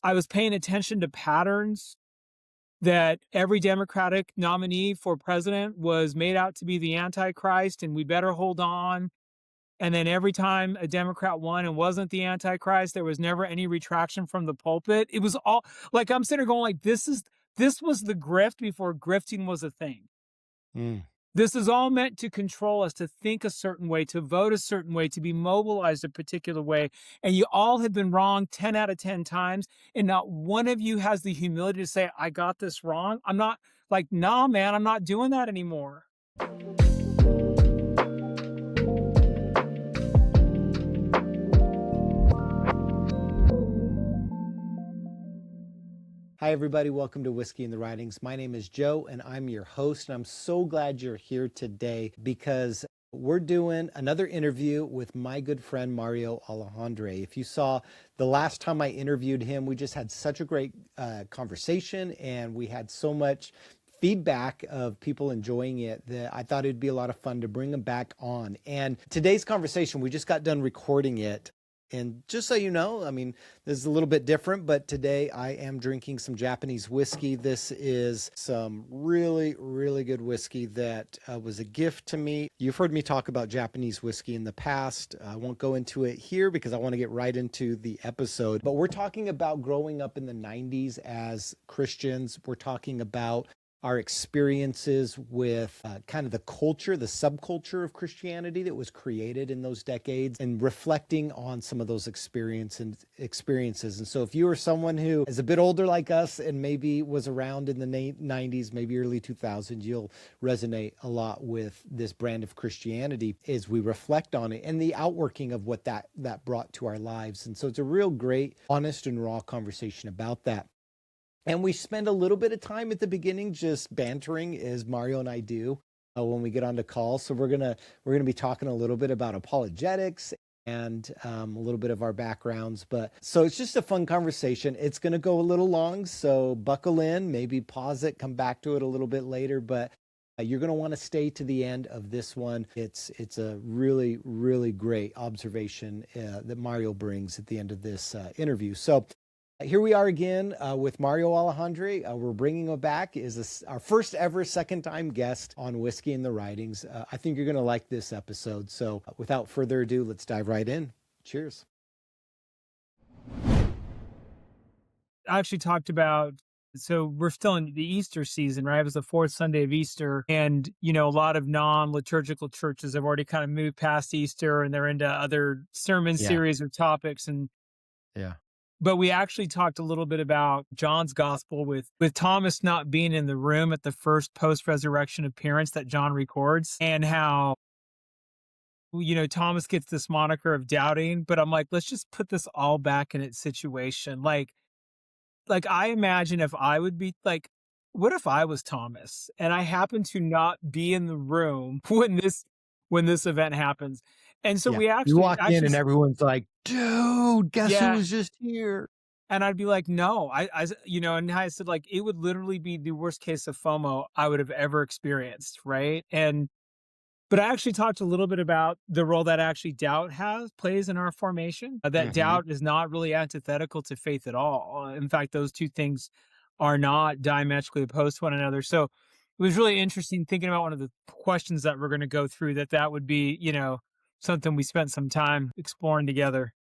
I was paying attention to patterns that every Democratic nominee for president was made out to be the Antichrist and we better hold on. And then every time a Democrat won and wasn't the Antichrist, there was never any retraction from the pulpit. It was all like, I'm sitting there going like, this was the grift before grifting was a thing. Mm. This is all meant to control us, to think a certain way, to vote a certain way, to be mobilized a particular way. And you all have been wrong 10 out of 10 times. And not one of you has the humility to say, I got this wrong. I'm not like, nah, man, I'm not doing that anymore. Hi, everybody. Welcome to Whiskey and the Writings. My name is Joe, and I'm your host. And I'm so glad you're here today because we're doing another interview with my good friend, Mario Alejandre. If you saw the last time I interviewed him, we just had such a great conversation, and we had so much feedback of people enjoying it that I thought it'd be a lot of fun to bring him back on. And today's conversation, we just got done recording it. And just so you know, I mean, this is a little bit different, but today I am drinking some Japanese whiskey. This is some really, really good whiskey that was a gift to me. You've heard me talk about Japanese whiskey in the past. I won't go into it here because I want to get right into the episode. But we're talking about growing up in the 90s as Christians. We're talking about our experiences with kind of the culture, the subculture of Christianity that was created in those decades, and reflecting on some of those experiences. And so if you are someone who is a bit older like us and maybe was around in the 90s, maybe early 2000s, you'll resonate a lot with this brand of Christianity as we reflect on it and the outworking of what that brought to our lives. And so it's a real great, honest and raw conversation about that. And we spend a little bit of time at the beginning just bantering, as Mario and I do when we get on the call. So we're gonna be talking a little bit about apologetics and a little bit of our backgrounds. But so it's just a fun conversation. It's gonna go a little long, so buckle in. Maybe pause it, come back to it a little bit later. But you're going to want to stay to the end of this one. It's a really, really great observation that Mario brings at the end of this interview. So here we are again with Mario Alejandre. We're bringing him back as our first ever second-time guest on Whiskey and the Writings. I think you're going to like this episode. So without further ado, let's dive right in. Cheers. I actually talked about, so we're still in the Easter season, right? It was the fourth Sunday of Easter. And, a lot of non-liturgical churches have already kind of moved past Easter and they're into other sermon series or topics. But we actually talked a little bit about John's gospel with Thomas not being in the room at the first post-resurrection appearance that John records, and how, Thomas gets this moniker of doubting, but I'm like, let's just put this all back in its situation. Like I imagine if I would be like, what if I was Thomas and I happen to not be in the room when this event happens? And so we you walk in and everyone's like, dude, guess who was just here? And I'd be like, no, and I said, like, it would literally be the worst case of FOMO I would have ever experienced. Right. But I actually talked a little bit about the role that actually doubt plays in our formation, that doubt is not really antithetical to faith at all. In fact, those two things are not diametrically opposed to one another. So it was really interesting thinking about one of the questions that we're going to go through, that would be, something we spent some time exploring together.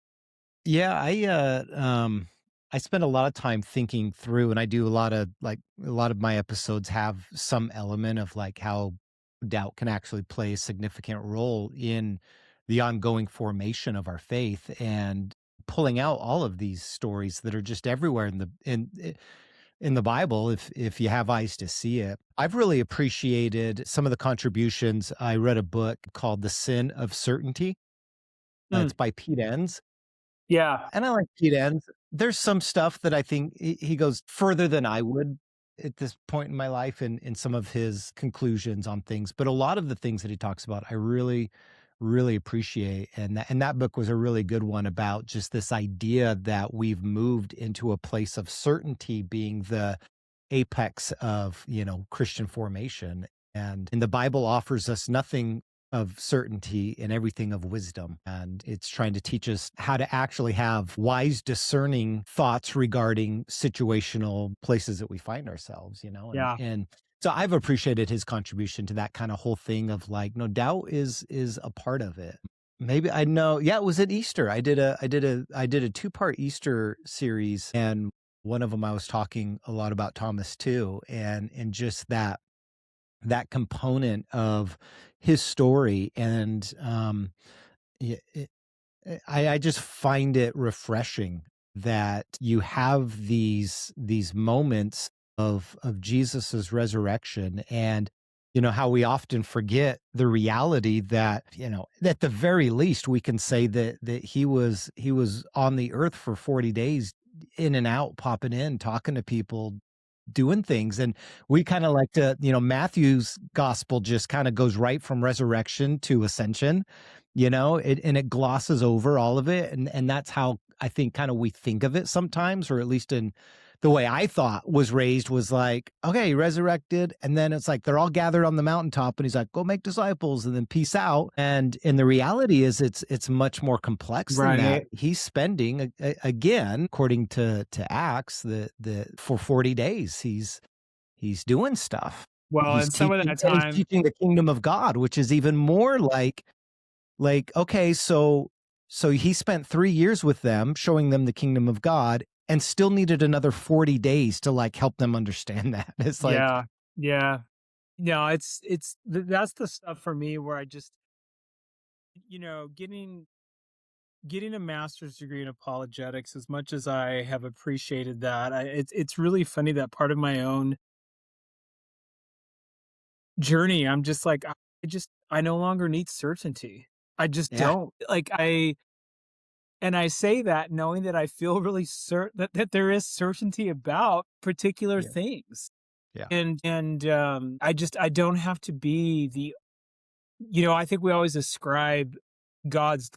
Yeah, I spend a lot of time thinking through, and I do a lot of my episodes have some element of like how doubt can actually play a significant role in the ongoing formation of our faith, and pulling out all of these stories that are just everywhere in the Bible, if you have eyes to see it. I've really appreciated some of the contributions. I read a book called The Sin of Certainty. It's by Pete Enns. Yeah. And I like Pete Enns. There's some stuff that I think he goes further than I would at this point in my life in some of his conclusions on things. But a lot of the things that he talks about, I really, really appreciate. And that book was a really good one about just this idea that we've moved into a place of certainty being the apex of, Christian formation. And the Bible offers us nothing of certainty and everything of wisdom. And it's trying to teach us how to actually have wise, discerning thoughts regarding situational places that we find ourselves, Yeah. and so I've appreciated his contribution to that kind of whole thing of like, no, doubt is a part of it. Maybe I know. Yeah, it was at Easter. I did a two-part Easter series, and one of them I was talking a lot about Thomas too, and just that component of his story. And yeah, I just find it refreshing that you have these moments of Jesus's resurrection, and how we often forget the reality that, at the very least we can say that he was on the earth for 40 days, in and out, popping in, talking to people, doing things. And we kind of like to, Matthew's gospel just kind of goes right from resurrection to ascension, and it glosses over all of it. And that's how I think kind of we think of it sometimes, or at least in the way I thought was raised, was like, okay, he resurrected. And then it's like they're all gathered on the mountaintop and he's like, go make disciples and then peace out. And the reality is it's much more complex than that. Right. He's spending again, according to Acts, the for 40 days he's doing stuff. Well, He's and some of teaching, that and he's time, teaching the kingdom of God, which is even more like, okay, so he spent 3 years with them, showing them the kingdom of God, and still needed another 40 days to like help them understand that. It's like, yeah, yeah. No, that's the stuff for me where I just, getting a master's degree in apologetics, as much as I have appreciated that, it's really funny that part of my own journey, I'm just like, I no longer need certainty. I just yeah, don't. Like, and I say that knowing that I feel really certain that there is certainty about particular yeah, things. yeah, I don't have to be I think we always ascribe God's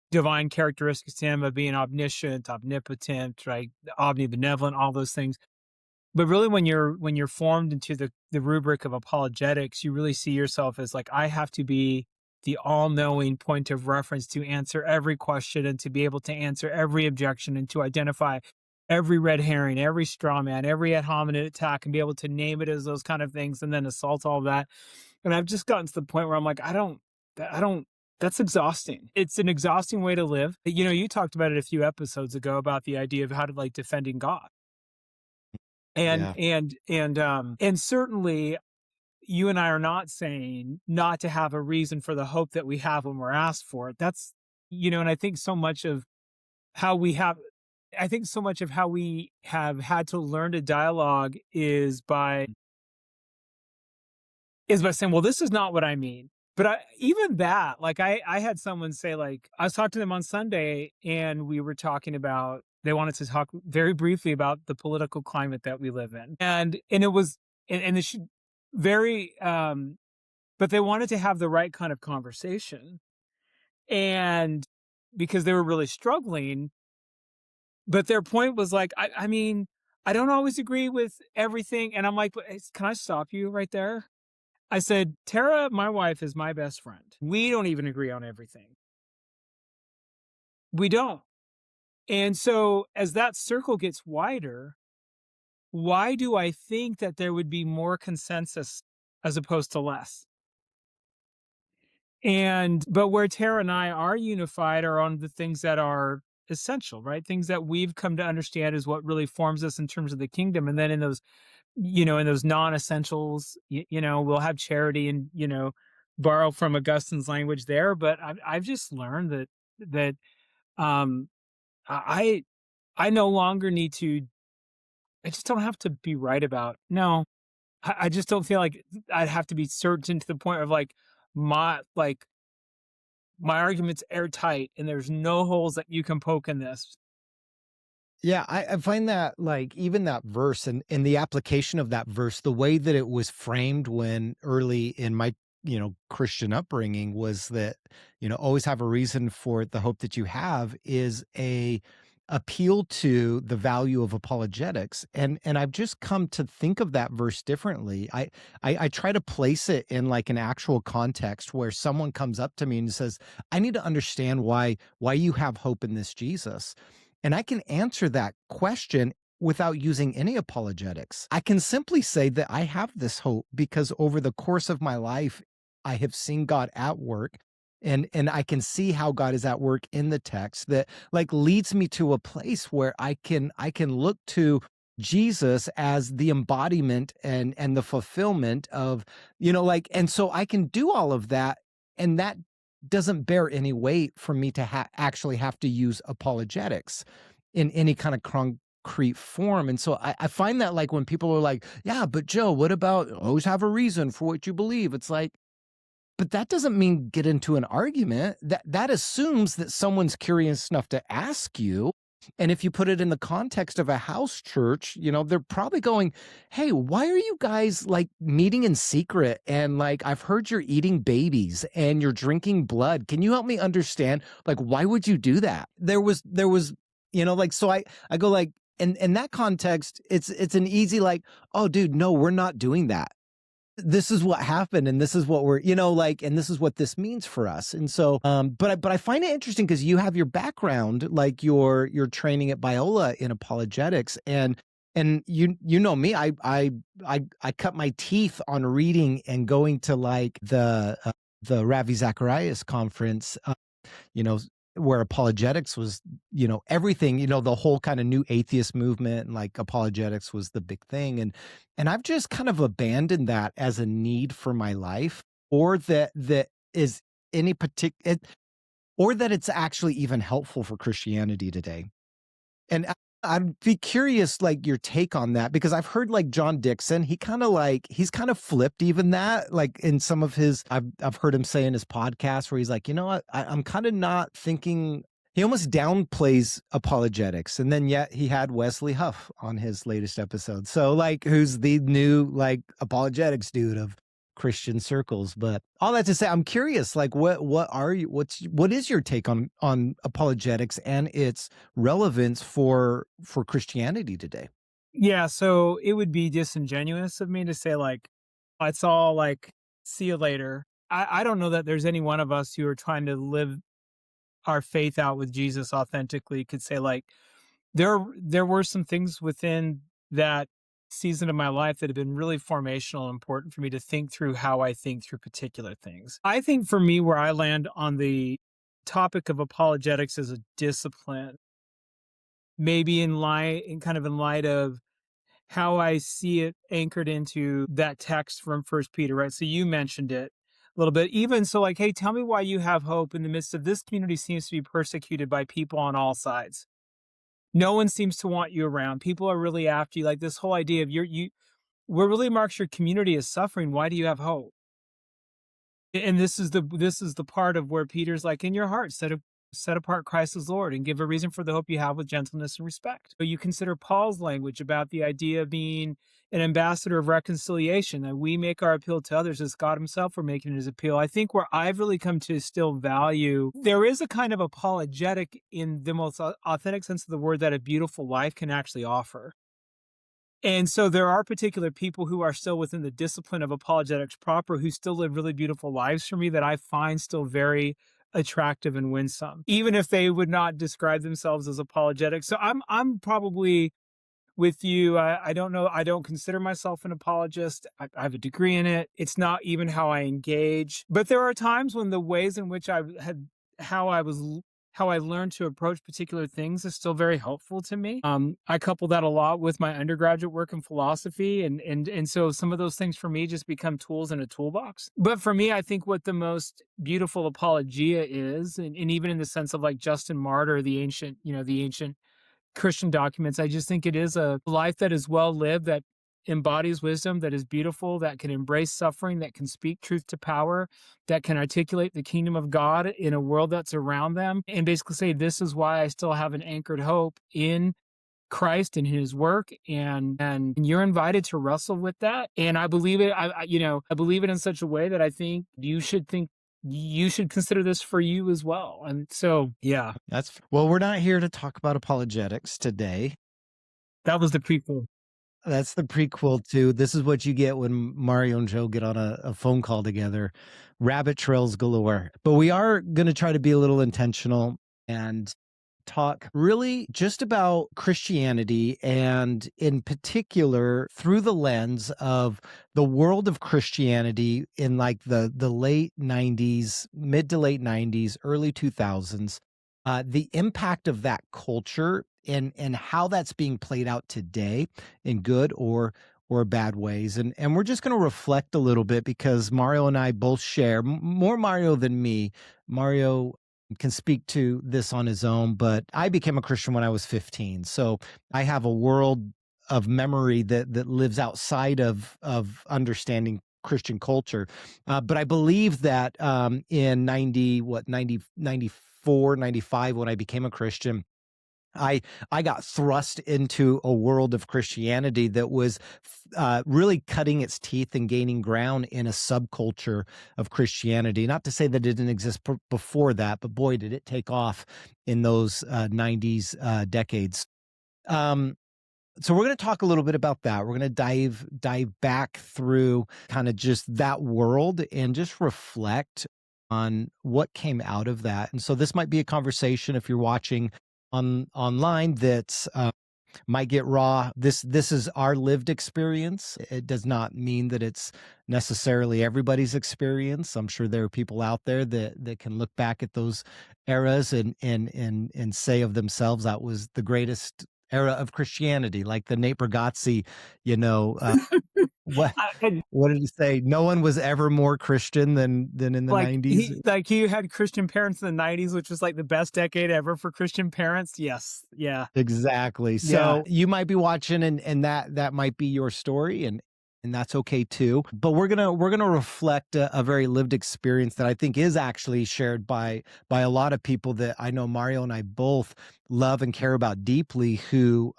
divine characteristics to him of being omniscient, omnipotent, right? Omnibenevolent, all those things. But really when you're formed into the rubric of apologetics, you really see yourself as like, I have to be the all-knowing point of reference to answer every question and to be able to answer every objection and to identify every red herring, every straw man, every ad hominem attack, and be able to name it as those kind of things and then assault all that. And I've just gotten to the point where I'm like, I don't that's exhausting. It's an exhausting way to live. You talked about it a few episodes ago about the idea of how to like defending God. And yeah, and certainly you and I are not saying not to have a reason for the hope that we have when we're asked for it. And I think so much of how we have I think so much of how we have had to learn to dialogue is by saying, well, this is not what I mean. But even that, like I had someone say, like, I was talking to them on Sunday and we were talking about, they wanted to talk very briefly about the political climate that we live in. And it was, and it should very, but they wanted to have the right kind of conversation. And because they were really struggling, but their point was like, I mean, I don't always agree with everything. And I'm like, but can I stop you right there? I said, Tara, my wife, is my best friend. We don't even agree on everything. We don't. And so, as that circle gets wider, why do I think that there would be more consensus as opposed to less? But where Tara and I are unified are on the things that are essential, right? Things that we've come to understand is what really forms us in terms of the kingdom. And then in those non-essentials, we'll have charity and, borrow from Augustine's language there. But I've just learned that um, I I no longer need to. I just don't have to be right about. No, I just don't feel like I'd have to be certain to the point of my argument's airtight and there's no holes that you can poke in this. yeah. I find that like even that verse and the application of that verse, the way that it was framed when early in my Christian upbringing, was that always have a reason for the hope that you have, is appeal to the value of apologetics. And I've just come to think of that verse differently. I try to place it in like an actual context where someone comes up to me and says, I need to understand why you have hope in this Jesus. And I can answer that question without using any apologetics. I can simply say that I have this hope because over the course of my life, I have seen God at work, and I can see how God is at work in the text that like leads me to a place where I can look to Jesus as the embodiment and the fulfillment of, like, and so I can do all of that, and that doesn't bear any weight for me to actually have to use apologetics in any kind of concrete form. And so I find that like when people are like, yeah, but Joe, what about always have a reason for what you believe? It's like, but that doesn't mean get into an argument. That assumes that someone's curious enough to ask you. And if you put it in the context of a house church, they're probably going, hey, why are you guys like meeting in secret? And like, I've heard you're eating babies and you're drinking blood. Can you help me understand? Like, why would you do that? There was, like, so I go like, in that context, it's an easy like, oh, dude, no, we're not doing that. This is what happened, and this is what we're, like, and this is what this means for us. And so but I find it interesting because you have your background, like your training at Biola in apologetics, and you know me, I cut my teeth on reading and going to like the Ravi Zacharias conference, you know, where apologetics was, everything, the whole kind of new atheist movement, and like apologetics was the big thing. And I've just kind of abandoned that as a need for my life, or that is any particular, or that it's actually even helpful for Christianity today. And I'd be curious, like your take on that, because I've heard like John Dixon, he's kind of flipped even that, like in some of his, I've heard him say in his podcast where he's like, what, I'm kind of not thinking, he almost downplays apologetics. And then yet he had Wesley Huff on his latest episode. So like, who's the new like apologetics dude of Christian circles. But all that to say, I'm curious, like what is your take on apologetics and its relevance for Christianity today? Yeah, so it would be disingenuous of me to say like, it's all like, see you later. I don't know that there's any one of us who are trying to live our faith out with Jesus authentically could say like, there were some things within that season of my life that have been really formational and important for me to think through how I think through particular things. I think for me, where I land on the topic of apologetics as a discipline, maybe in light of how I see it anchored into that text from First Peter, right? So you mentioned it a little bit. Even so, like, hey, tell me why you have hope in the midst of this community seems to be persecuted by people on all sides. No one seems to want you around. People are really after you. Like this whole idea of what really marks your community as suffering. Why do you have hope? And this is the part of where Peter's like, in your heart, set apart Christ as Lord and give a reason for the hope you have with gentleness and respect. So you consider Paul's language about the idea of being an ambassador of reconciliation, that we make our appeal to others as God himself were making his appeal. I think where I've really come to still value, there is a kind of apologetic in the most authentic sense of the word that a beautiful life can actually offer. And so there are particular people who are still within the discipline of apologetics proper, who still live really beautiful lives for me that I find still very attractive and winsome, even if they would not describe themselves as apologetics. So I'm probably with you. I don't know. I don't consider myself an apologist. I have a degree in it. It's not even how I engage. But there are times when the ways in which I had how I was how I learned to approach particular things is still very helpful to me. I couple that a lot with my undergraduate work in philosophy, and so some of those things for me just become tools in a toolbox. But for me, I think what the most beautiful apologia is, and even in the sense of like Justin Martyr, the ancient Christian documents, I just think it is a life that is well lived, that embodies wisdom, that is beautiful, that can embrace suffering, that can speak truth to power, that can articulate the kingdom of God in a world that's around them, and basically say, this is why I still have an anchored hope in Christ and his work, and you're invited to wrestle with that. And I believe it. I believe it in such a way that I think you should think you should consider this for you as well. And so, yeah, Well, we're not here to talk about apologetics today. that was the prequel. That's the prequel to This Is What You Get When Mario and Joe Get on a phone call together. Rabbit trails galore. But we are going to try to be a little intentional and talk really just about Christianity, and in particular through the lens of the world of Christianity in like the late 90s, mid to late 90s, early 2000s, the impact of that culture and how that's being played out today in good or bad ways. And we're just going to reflect a little bit because Mario and I both share more Mario than me. Mario can speak to this on his own, but I became a Christian when I was 15. So I have a world of memory that lives outside of understanding Christian culture. But I believe that in 94, 95, when I became a Christian, I got thrust into a world of Christianity that was really cutting its teeth and gaining ground in a subculture of Christianity. Not to say that it didn't exist before that, but boy, did it take off in those 90s decades. So we're going to talk a little bit about that. We're going to dive back through kind of just that world and just reflect on what came out of that. And so this might be a conversation if you're watching online that might get raw. This is our lived experience. It does not mean that it's necessarily everybody's experience. I'm sure there are people out there that can look back at those eras and say of themselves that was the greatest era of Christianity, like the Nate Bargatze, what And what did he say? No one was ever more Christian than in the like 90s. he had Christian parents in the 90s, which was like the best decade ever for Christian parents. Yes. Yeah. Exactly. Yeah. So you might be watching and that might be your story and that's okay too. But we're gonna reflect a very lived experience that I think is actually shared by a lot of people that I know Mario and I both love and care about deeply, who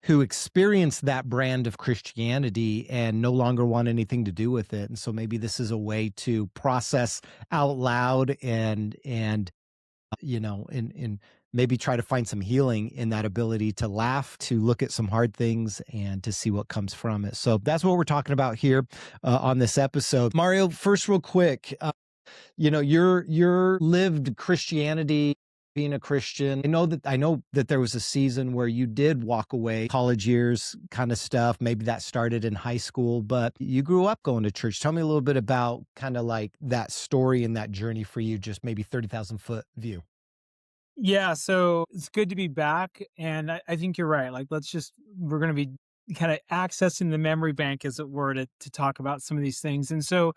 experience that brand of Christianity and no longer want anything to do with it. And so maybe this is a way to process out loud and and maybe try to find some healing in that ability to laugh, to look at some hard things, and to see what comes from it. So that's what we're talking about here on this episode. Mario, first, real quick, your lived Christianity, being a Christian. I know that there was a season where you did walk away, college years kind of stuff. Maybe that started in high school, but you grew up going to church. Tell me a little bit about kind of like that story and that journey for you, just maybe 30,000-foot view. Yeah. So it's good to be back. And I think you're right. Like, we're going to be kind of accessing the memory bank, as it were, to talk about some of these things. And so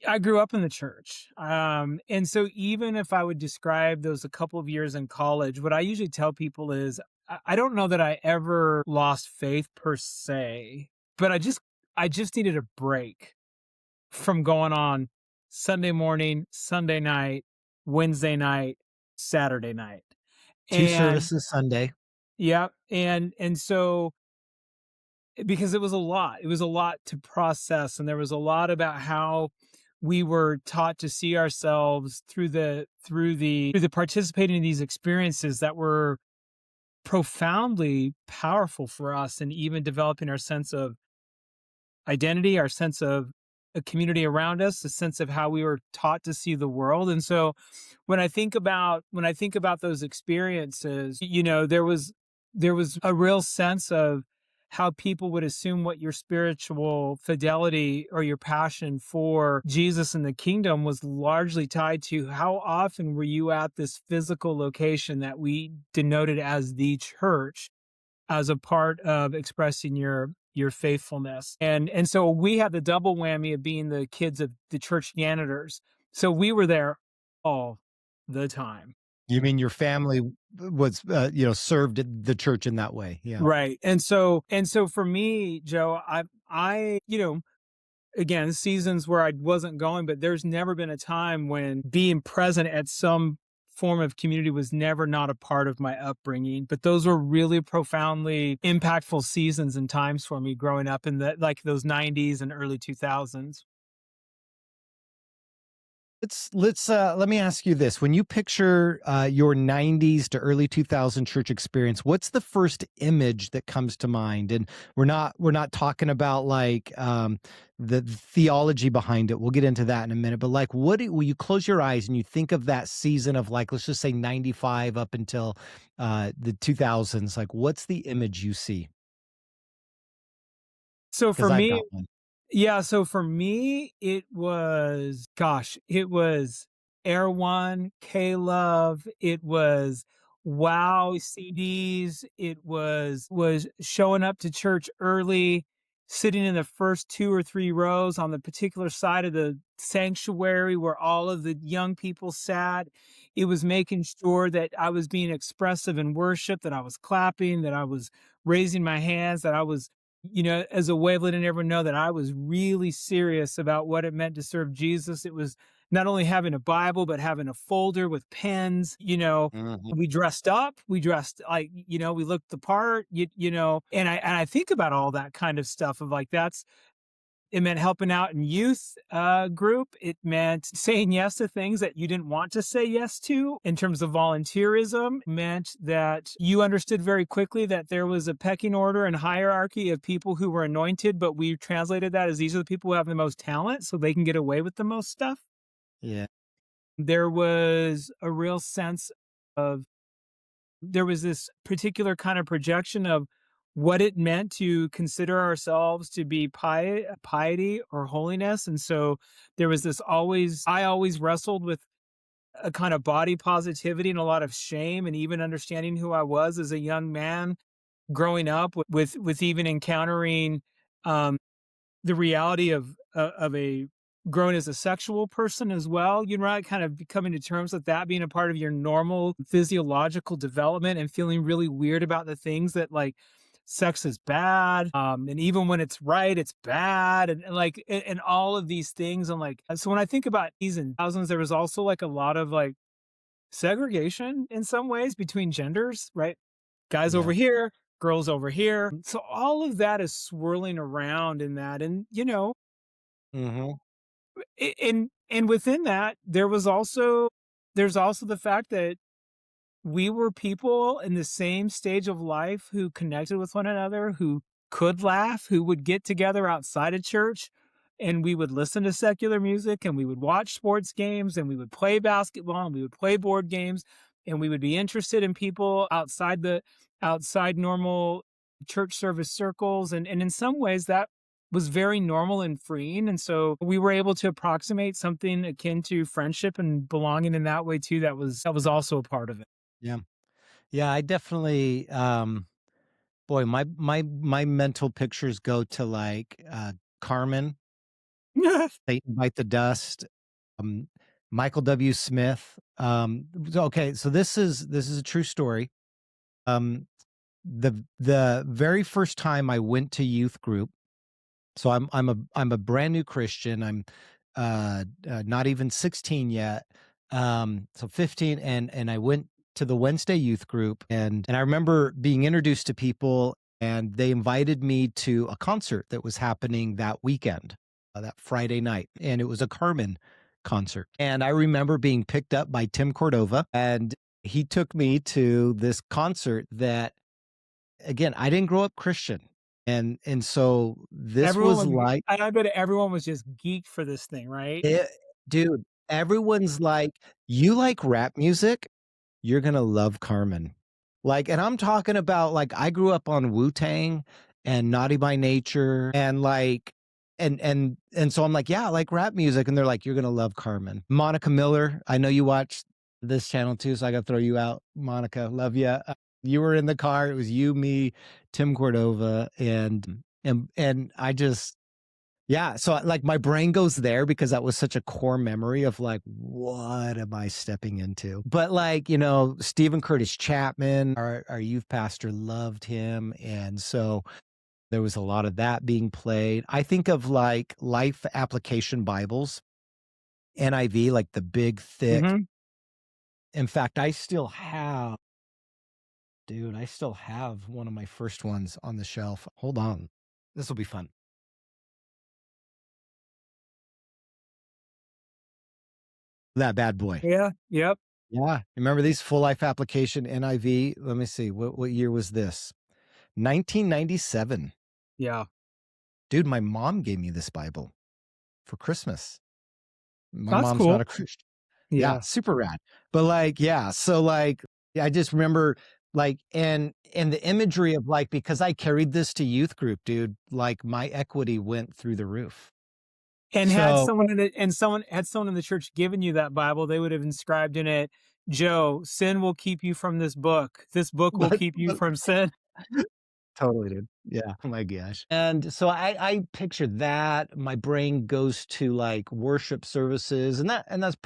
I grew up in the church. And so even if I would describe those a couple of years in college, what I usually tell people is I don't know that I ever lost faith per se, but I just needed a break from going on Sunday morning, Sunday night, Wednesday night, Saturday night. Two And services Sunday. yeah, and so because it was a lot. It was a lot to process, and there was a lot about how we were taught to see ourselves through the participating in these experiences that were profoundly powerful for us, and even developing our sense of identity, our sense of a community around us, a sense of how we were taught to see the world. And so when I think about those experiences, there was a real sense of how people would assume what your spiritual fidelity or your passion for Jesus and the kingdom was largely tied to how often were you at this physical location that we denoted as the church as a part of expressing your faithfulness. And so we had the double whammy of being the kids of the church janitors. So we were there all the time. You mean your family was, served at the church in that way? Yeah. Right. And so for me, Joe, again, seasons where I wasn't going, but there's never been a time when being present at some form of community was never not a part of my upbringing. But those were really profoundly impactful seasons and times for me growing up in those 90s and early 2000s. Let me ask you this. When you picture your 90s to early 2000 church experience, what's the first image that comes to mind? And we're not talking about like the theology behind it. We'll get into that in a minute. But like when you close your eyes and you think of that season of like, let's just say 95 up until the 2000s, like what's the image you see? So Because for I've me, got one. yeah, so for me, it was, gosh, it was Air One, K-Love, it was Wow CDs, it was showing up to church early, sitting in the first 2 or 3 rows on the particular side of the sanctuary where all of the young people sat. It was making sure that I was being expressive in worship, that I was clapping, that I was raising my hands, that I was, as a way of letting everyone know that I was really serious about what it meant to serve Jesus. It was not only having a Bible, but having a folder with pens. Mhm. We dressed up, we dressed like, we looked the part, and I think about all that kind of stuff of like, it meant helping out in youth group. It meant saying yes to things that you didn't want to say yes to in terms of volunteerism. It meant that you understood very quickly that there was a pecking order and hierarchy of people who were anointed, but we translated that as these are the people who have the most talent so they can get away with the most stuff. Yeah. There was a real sense of there was this particular kind of projection of what it meant to consider ourselves to be piety or holiness. And so there was this I always wrestled with a kind of body positivity and a lot of shame and even understanding who I was as a young man growing up with even encountering um, the reality of a grown as a sexual person as well, right? Kind of coming to terms with that being a part of your normal physiological development and feeling really weird about the things that like sex is bad. And even when it's right, it's bad. And like, and all of these things. And like, so when I think about these in thousands, there was also like a lot of like segregation in some ways between genders, right? Guys over Yeah. here, girls over here. So all of that is swirling around in that. And, Hmm. and within that, there's also the fact that we were people in the same stage of life who connected with one another, who could laugh, who would get together outside of church, and we would listen to secular music, and we would watch sports games, and we would play basketball, and we would play board games, and we would be interested in people outside normal church service circles. And in some ways that was very normal and freeing. And so we were able to approximate something akin to friendship and belonging in that way too. That was also a part of it. Yeah. Yeah. I definitely, boy, my mental pictures go to like Carmen, Satan Bite the Dust, um, Michael W. Smith. Okay, so this is a true story. Um, the very first time I went to youth group, so I'm a brand new Christian. I'm not even 16 yet. So 15, and I went to the Wednesday youth group, and I remember being introduced to people, and they invited me to a concert that was happening that weekend, that Friday night, and it was a Carmen concert. And I remember being picked up by Tim Cordova, and he took me to this concert that, again, I didn't grow up Christian. And so this Everyone was was like I bet everyone was just geeked for this thing, right? it, dude, everyone's like, "You like rap music? You're gonna love Carmen." Like, and I'm talking about like I grew up on Wu-Tang and Naughty by Nature and like and so I'm like, "Yeah, I like rap music." And they're like, "You're gonna love Carmen." Monica Miller, I know you watch this channel too, so I gotta throw you out. Monica, love you. You were in the car. It was you, me, Tim Cordova, and I just yeah, so, like, my brain goes there because that was such a core memory of, like, "What am I stepping into?" But, like, Stephen Curtis Chapman, our youth pastor, loved him, and so there was a lot of that being played. I think of, like, Life Application Bibles, NIV, like, the big, thick Mhm. in fact, I still have one of my first ones on the shelf. Hold on. This'll be fun. that bad boy. Yeah. Yep. Yeah. Remember these full life application NIV? Let me see. What year was this? 1997. Yeah. Dude, my mom gave me this Bible for Christmas. My That's mom's not cool. a Christian. Yeah, Yeah. super rad. But like, yeah, so like I just remember like and the imagery of like because I carried this to youth group, dude, like my equity went through the roof. And had So someone in it, and someone had someone in the church given you that Bible, they would have inscribed in it, Joe, sin will keep you from this book. This book will keep you but from sin. totally, dude. Yeah. Oh my gosh. And so I picture that. My brain goes to like worship services, and that's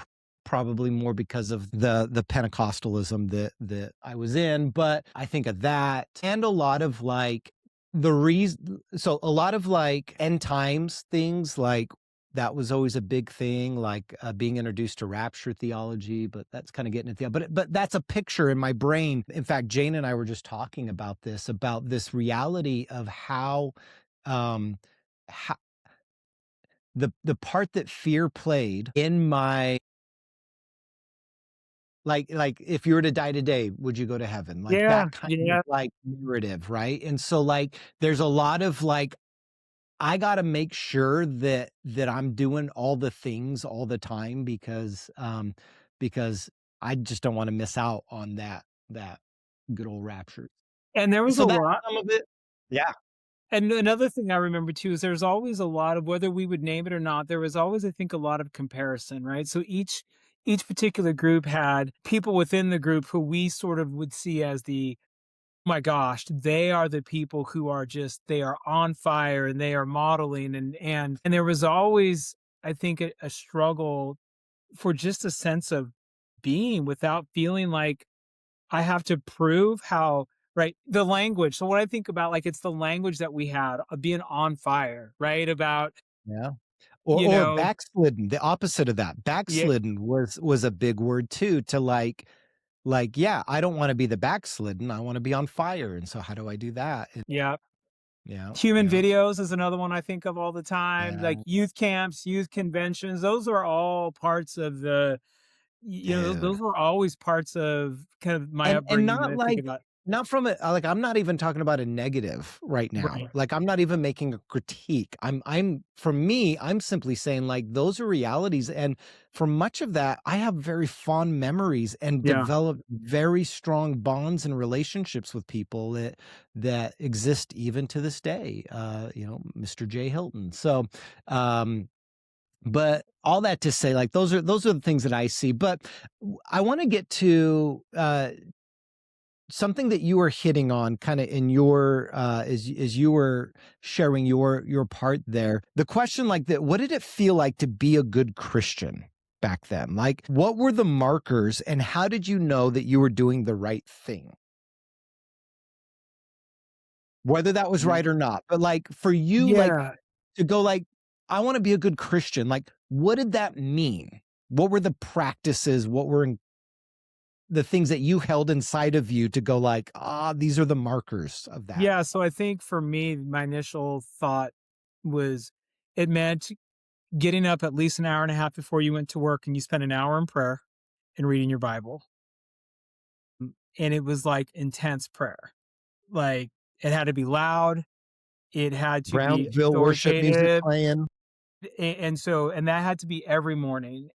probably more because of the Pentecostalism that I was in. But I think of that and a lot of like the reason. So a lot of like end times things like. That was always a big thing, like being introduced to rapture theology, but that's kind of getting at the but that's a picture in my brain. In fact, Jane and I were just talking about this reality of um, how the part that fear played in my like if you were to die today, would you go to heaven? Like Yeah. that kind of Yeah. like narrative, right? And so like there's a lot of like I gotta make sure that I'm doing all the things all the time because I just don't wanna miss out on that good old rapture. And there And was a so that's lot. some of it. Yeah, And another thing I remember too is there's always a lot of, whether we would name it or not, there was always, I think, a lot of comparison, right? So each particular group had people within the group who we sort of would see as the, my gosh, they are the people who are just, they are on fire and they are modeling, and there was always, I think, a struggle for just a sense of being without feeling like I have to prove how, right, the language. So what I think about, like, it's the language that we had of being on fire, right? About, yeah. you Or know, backslidden, the opposite of that. yeah, Backslidden was a big word too to like, yeah, I don't wanna be the backslidden, I wanna be on fire, and so how do I do that? And yeah. yeah, Human yeah, videos is another one I think of all the time. Like yeah, youth camps, youth conventions, those are all parts of the, dude. those were always parts of kind of my And upbringing when not I think like about. not from a like, I'm not even talking about a negative right now. Right. Like, I'm not even making a critique. I'm for me, I'm simply saying, like, those are realities, and for much of that, I have very fond memories and Yeah. developed very strong bonds and relationships with people that exist even to this day, Mr. J. Hilton. So, um, but all that to say, like, those are the things that I see, but I wanna get to, something that you were hitting on kind of in your as you were sharing your part there. The question like that, what did it feel like to be a good Christian back then? Like what were the markers and how did you know that you were doing the right thing? Whether that was right or not. But like for you like Yeah. to go like I want to be a good Christian. Like what did that mean? What were the practices? What were the things that you held inside of you to go like, these are the markers of that. Yeah, so I think for me, my initial thought was it meant getting up at least an hour and a half before you went to work and you spent an hour in prayer and reading your Bible. And it was like intense prayer. Like it had to be loud, it had to be Brownsville worship music authoritative, playing. and that had to be every morning.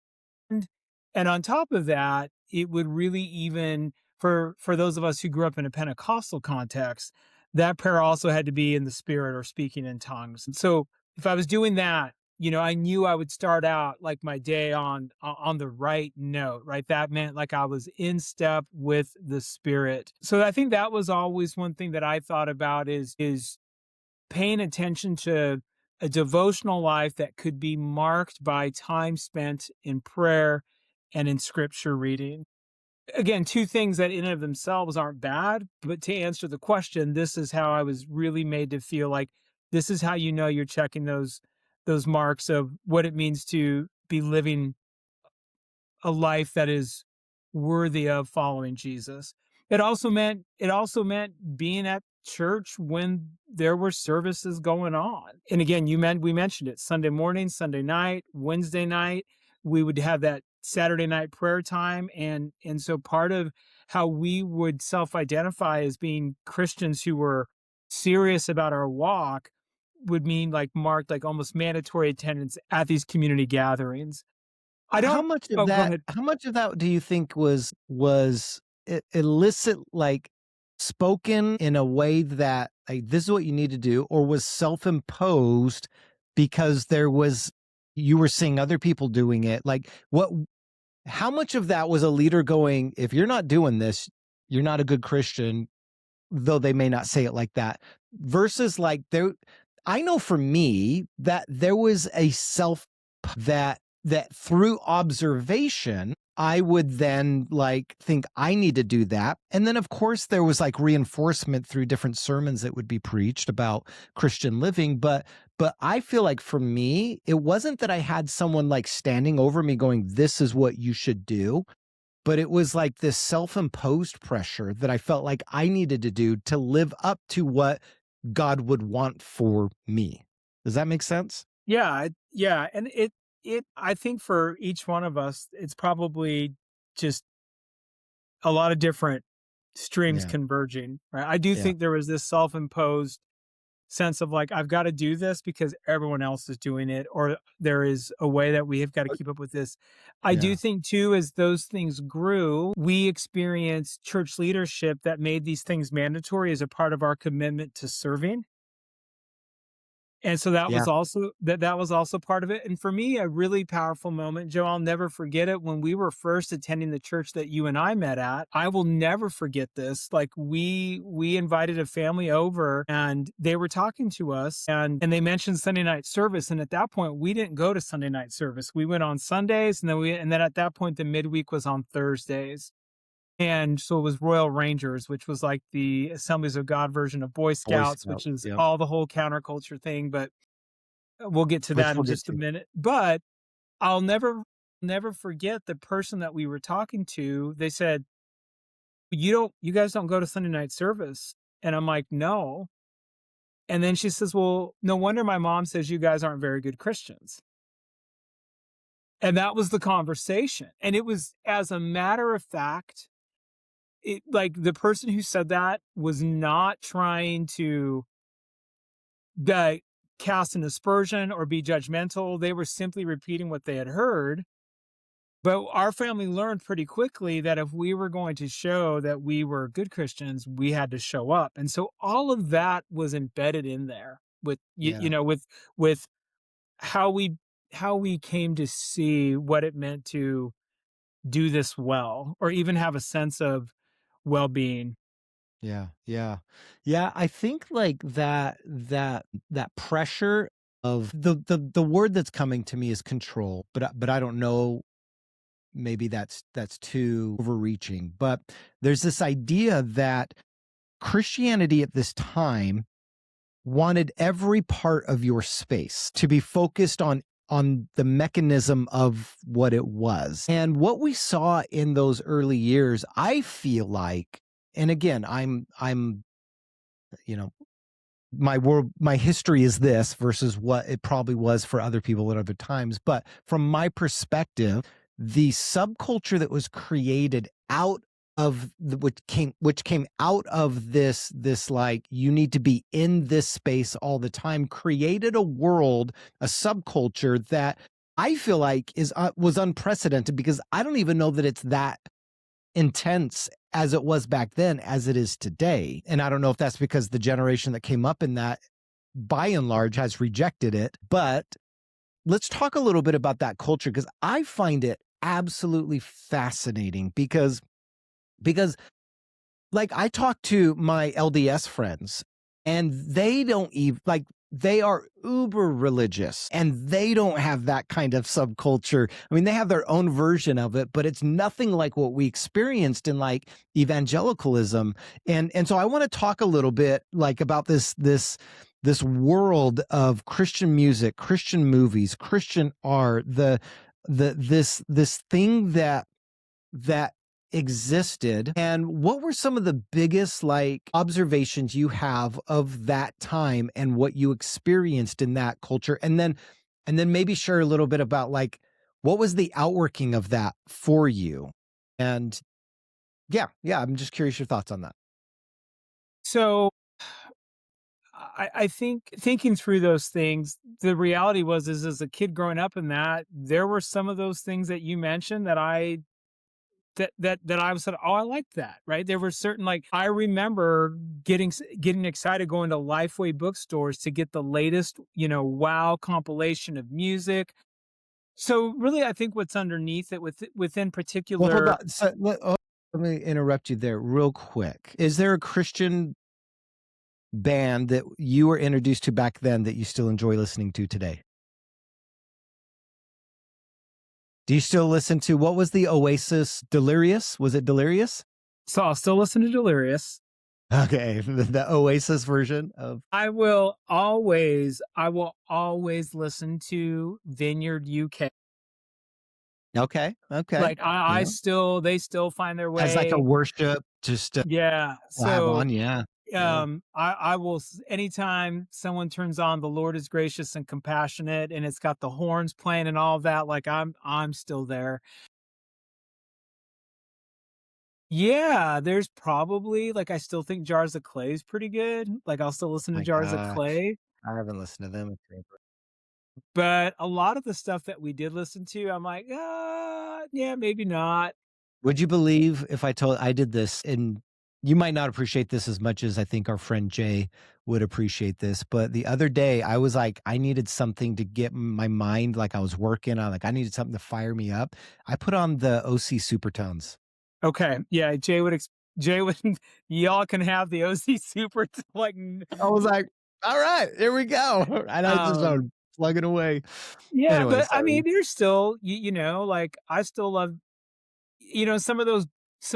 And and on top of that, it would really, even for those of us who grew up in a Pentecostal context, that prayer also had to be in the spirit or speaking in tongues. And so if I was doing that, I knew I would start out like my day on the right note, right? That meant like I was in step with the spirit. So I think that was always one thing that I thought about is paying attention to a devotional life that could be marked by time spent in prayer and in scripture reading. Again, two things that in and of themselves aren't bad, but to answer the question, this is how I was really made to feel like this is how you know you're checking those marks of what it means to be living a life that is worthy of following Jesus. It also meant being at church when there were services going on. And again, we mentioned it Sunday morning, Sunday night, Wednesday night. We would have that Saturday night prayer time, and so part of how we would self-identify as being Christians who were serious about our walk would mean like marked like almost mandatory attendance at these community gatherings. I How don't much of Oh, go that ahead. do you think was illicit, like, spoken in a way that, like, this is what you need to do, or was self-imposed because you were seeing other people doing it? Like, how much of that was a leader going, "If you're not doing this, you're not a good Christian," though they may not say it like that, versus like I know for me that there was a self that through observation I would then like think I need to do that. And then of course there was like reinforcement through different sermons that would be preached about Christian living, but I feel like for me it wasn't that I had someone like standing over me going, "This is what you should do," but it was like this self-imposed pressure that I felt like I needed to do to live up to what God would want for me. Does that make sense? Yeah, and it I think for each one of us, it's probably just a lot of different streams Yeah. converging, right? I do Yeah. think there was this self-imposed sense of like, I've got to do this because everyone else is doing it, or there is a way that we have got to keep up with this. I do Yeah. think too, as those things grew, we experienced church leadership that made these things mandatory as a part of our commitment to serving. And so that Yeah. was also that was also part of it, and for me, a really powerful moment, Joe, I'll never forget it, when we were first attending the church that you and I met at. I will never forget this, like, we invited a family over, and they were talking to us, and they mentioned Sunday night service, and at that point, we didn't go to Sunday night service. We went on Sundays, and then at that point, the midweek was on Thursdays. And so it was Royal Rangers, which was like the Assemblies of God version of Boy Boy Scouts, Scout. which is Yep. all the whole counterculture thing, but we'll get to Which that in we'll get just a to. minute. But I'll never forget the person that we were talking to. They said, you guys don't go to Sunday night service." And I'm like, "No." And then she says, "Well, no wonder my mom says you guys aren't very good Christians." And that was the conversation. And it was, as a matter of fact, it like the person who said that was not trying to uh, cast an aspersion or be judgmental. They were simply repeating what they had heard. But our family learned pretty quickly that if we were going to show that we were good Christians, we had to show up. And so all of that was embedded in there with Yeah. with how we came to see what it meant to do this well, or even have a sense of well-being. Yeah. Yeah. Yeah. I think like that pressure of the word that's coming to me is control, but I don't know, maybe that's too overreaching. But there's this idea that Christianity at this time wanted every part of your space to be focused on the mechanism of what it was. And what we saw in those early years, I feel like, and again, I'm you know, my history is this versus what it probably was for other people at other times, but from my perspective, the subculture that was created out of which came out of this like, you need to be in this space all the time, created a world, a subculture that I feel like is was unprecedented, because I don't even know that it's that intense as it was back then as it is today. And I don't know if that's because the generation that came up in that, by and large, has rejected it. But let's talk a little bit about that culture, because I find it absolutely fascinating, because like, I talk to my LDS friends, and they don't even like, they are uber religious, and they don't have that kind of subculture. I mean, they have their own version of it, but it's nothing like what we experienced in like evangelicalism. And so I want to talk a little bit like about this world of Christian music, Christian movies, Christian art, this thing that existed, and what were some of the biggest like observations you have of that time and what you experienced in that culture, and then maybe share a little bit about like what was the outworking of that for you? And yeah, yeah, I'm just curious your thoughts on that. So I think thinking through those things, the reality was is as a kid growing up in that, there were some of those things that you mentioned that that I said, "Oh, I like that," right? There were certain like, I remember getting excited going to Lifeway bookstores to get the latest, wow compilation of music. So, really, I think what's underneath it within Well, hold particular. on. So let me interrupt you there real quick. Is there a Christian band that you were introduced to back then that you still enjoy listening to today? Do you still listen to what was the Oasis Delirious? Was it Delirious? So I'll still listen to Delirious. Okay, the Oasis version of I will always listen to Vineyard UK. okay, okay, Like, I yeah. still they still find their As like a way. worship just to Yeah. have So, on, yeah, yeah. I will anytime someone turns on "The Lord is Gracious and Compassionate" and it's got the horns playing and all of that, like, I'm still there. Yeah, there's probably like, I still think Jars of Clay is pretty good. Like, I'll still listen to My Jars of gosh, Clay, I haven't listened to them in forever. but a lot of the stuff that we did listen to, I'm like, yeah, maybe not." Would you believe if I told I did this, and you might not appreciate this as much as I think our friend Jay would appreciate this, but the other day I was like, I needed something to get my mind like I was working on, like I needed something to fire me up. I put on the OC Supertones. Okay, yeah, Jay would y'all can have the OC Super like, I was like, all right, here we go. And I just um started plugging away. yeah, Anyway, but I mean, sorry. there's still like, I still love, some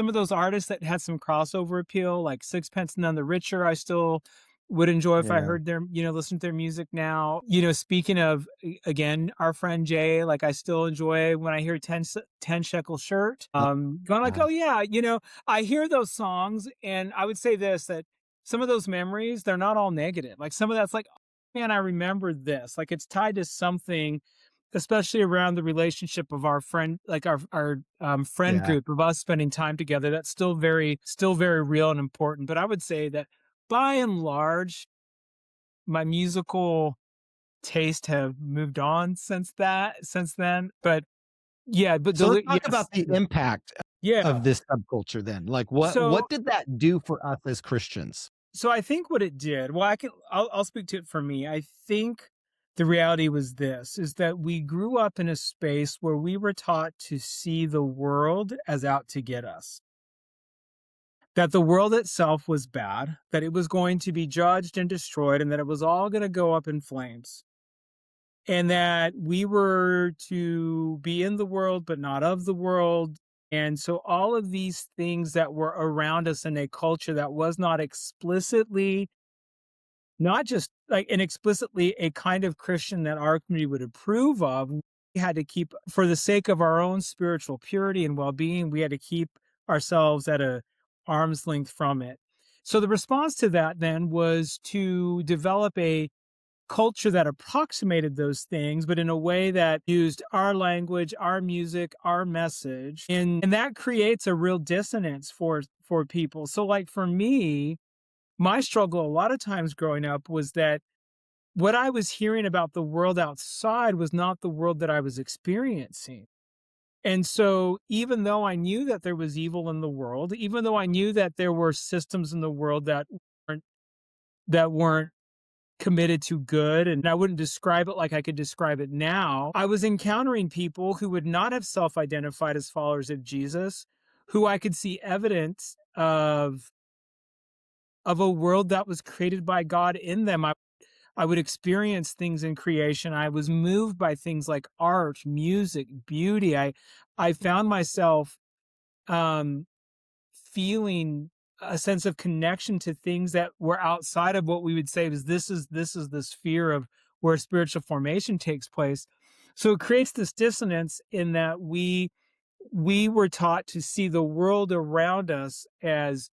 of those artists that had some crossover appeal, like Sixpence None the Richer, I still would enjoy if I Yeah. heard listen to their music now. Speaking of, again, our friend Jay, like, I still enjoy when I hear 10 Shekel Shirt. Oh, Going like, oh gosh. yeah, I hear those songs, and I would say this, that some of those memories, they're not all negative. Like, some of that's like, "Oh, man, I remember this." Like, it's tied to something, especially around the relationship of our friend, like our friend Yeah. group of us spending time together. That's still very real and important. But I would say that by and large, my musical taste have moved on since then. But yeah, but So let's talk yes, about the impact of yeah. this subculture then. Like So what did that do for us as Christians? So I think what it did, well, I'll speak to it for me. I think the reality was this, is that we grew up in a space where we were taught to see the world as out to get us. That the world itself was bad, that it was going to be judged and destroyed, and that it was all going to go up in flames. And that we were to be in the world, but not of the world. And so all of these things that were around us in a culture that was not explicitly, not just like, and explicitly a kind of Christian that our community would approve of. We had to keep, for the sake of our own spiritual purity and well-being, we had to keep ourselves at a arm's length from it. So the response to that then was to develop a culture that approximated those things, but in a way that used our language, our music, our message, and that creates a real dissonance for people. So, like, for me, my struggle a lot of times growing up was that what I was hearing about the world outside was not the world that I was experiencing. And so, even though I knew that there was evil in the world, even though I knew that there were systems in the world weren't that weren't committed to good, and I wouldn't describe it like I could describe it now, I was encountering people who would not have self-identified as followers of Jesus, who I could see evidence of a world that was created by God in them. I would experience things in creation. I was moved by things like art, music, beauty. I found myself um, feeling a sense of connection to things that were outside of what we would say is this is the sphere of where spiritual formation takes place. So it creates this dissonance in that we were taught to see the world around us as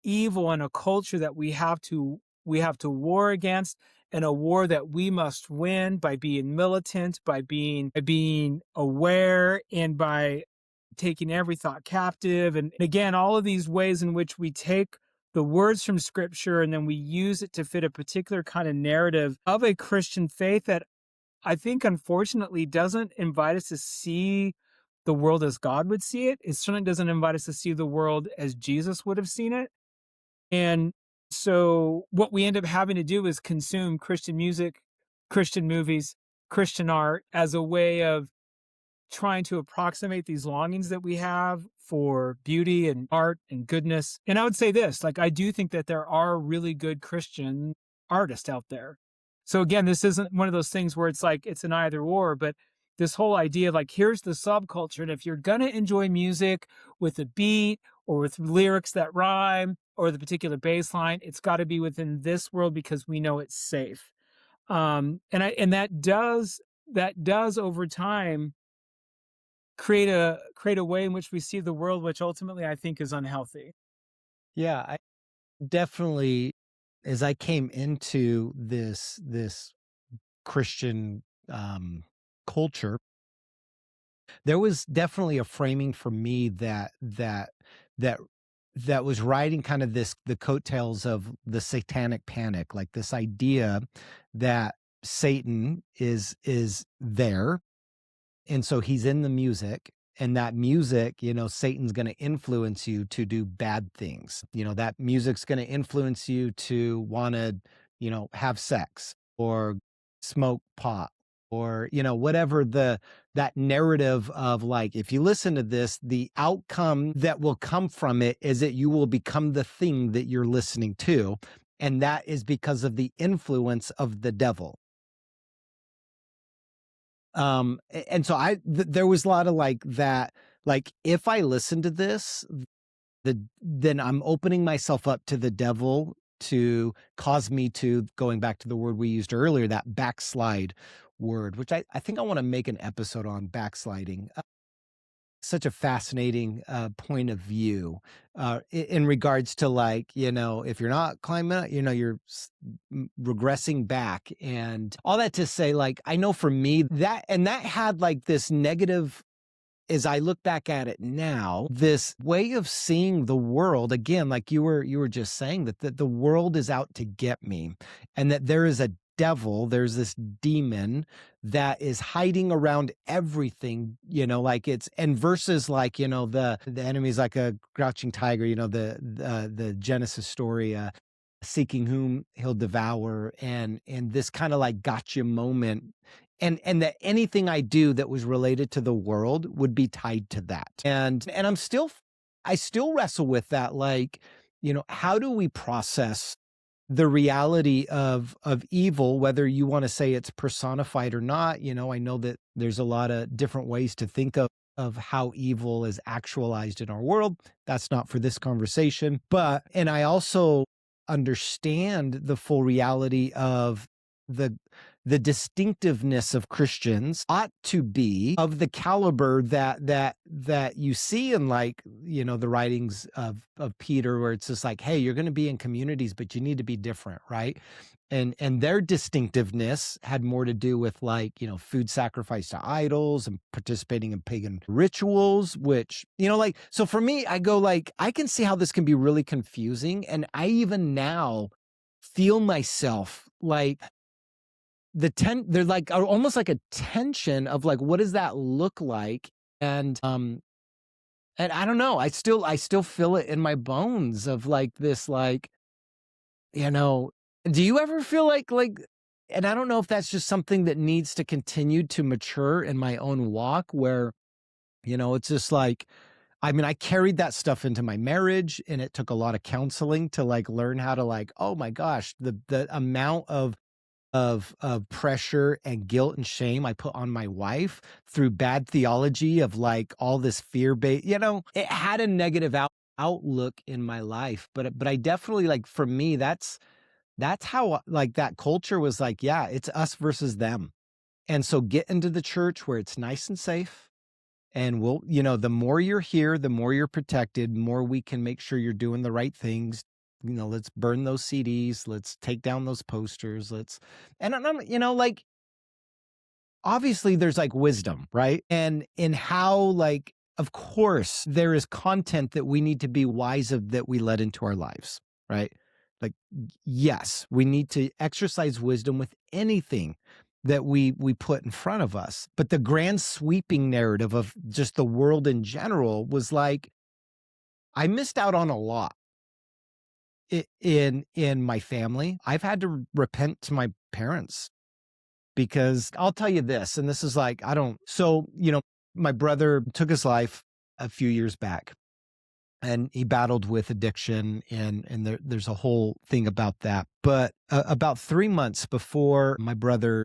evil and a culture that we have to we have to war against, and a war that we must win by being militant, by being aware, and by taking every thought captive. And again, all of these ways in which we take the words from scripture and then we use it to fit a particular kind of narrative of a Christian faith that I think unfortunately doesn't invite us to see the world as God would see it. It certainly doesn't invite us to see the world as Jesus would have seen it. And so what we end up having to do is consume Christian music, Christian movies, Christian art as a way of trying to approximate these longings that we have for beauty and art and goodness. And I would say this, like, I do think that there are really good Christian artists out there. So again, this isn't one of those things where it's like it's an either or, but this whole idea of like, here's the subculture. And if you're going to enjoy music with a beat or with lyrics that rhyme or the particular bass line, it's got to be within this world because we know it's safe. And that does over time create a way in which we see the world, which ultimately I think is unhealthy. Yeah, I definitely, as I came into this Christian culture, there was definitely a framing for me that that was riding kind of the coattails of the satanic panic, like this idea that Satan is there, and so he's in the music, and that music, Satan's going to influence you to do bad things. That music's going to influence you to want to, have sex or smoke pot or, whatever that narrative of like, if you listen to this, the outcome that will come from it is that you will become the thing that you're listening to. And that is because of the influence of the devil. And so there was a lot of like that, like if I listen to this, then I'm opening myself up to the devil to cause me to, going back to the word we used earlier, that backslide word, which I think I want to make an episode on backsliding. Such a fascinating point of view in regards to like, if you're not climbing up, you're regressing back and all that to say, like, I know for me that had like this negative, as I look back at it now, this way of seeing the world again, like you were just saying that the world is out to get me and that there is a devil, there's this demon that is hiding around everything, like it's, and versus like, the enemy's like a crouching tiger, the Genesis story, seeking whom he'll devour, and this kind of like gotcha moment, and that anything I do that was related to the world would be tied to that. And I still wrestle with that, like, how do we process the reality of evil, whether you want to say it's personified or not? I know that there's a lot of different ways to think of how evil is actualized in our world. That's not for this conversation. And I also understand the full reality of the distinctiveness of Christians ought to be of the caliber that you see in like, the writings of Peter, where it's just like, hey, you're going to be in communities, but you need to be different, right? And their distinctiveness had more to do with like, food sacrifice to idols and participating in pagan rituals, which, like, so for me, I go like, I can see how this can be really confusing. And I even now feel myself like they're like almost like a tension of like, what does that look like? And I don't know, I still feel it in my bones of like this, like, do you ever feel like, and I don't know if that's just something that needs to continue to mature in my own walk where, it's just like, I mean, I carried that stuff into my marriage and it took a lot of counseling to like learn how to like, oh my gosh, the amount of pressure and guilt and shame I put on my wife through bad theology of like all this fear-based, it had a negative outlook in my life. But I definitely, like, for me, that's how like that culture was like, yeah, it's us versus them. And so get into the church where it's nice and safe. And the more you're here, the more you're protected, more we can make sure you're doing the right things. let's burn those CDs, let's take down those posters, and I'm like, obviously there's like wisdom, right? And in how, like, of course there is content that we need to be wise of that we let into our lives, right? Like, yes, we need to exercise wisdom with anything that we put in front of us. But the grand sweeping narrative of just the world in general was like, I missed out on a lot in my family. I've had to repent to my parents because I'll tell you this, and this is like, I don't, so, my brother took his life a few years back and he battled with addiction and there's a whole thing about that. But about 3 months before my brother's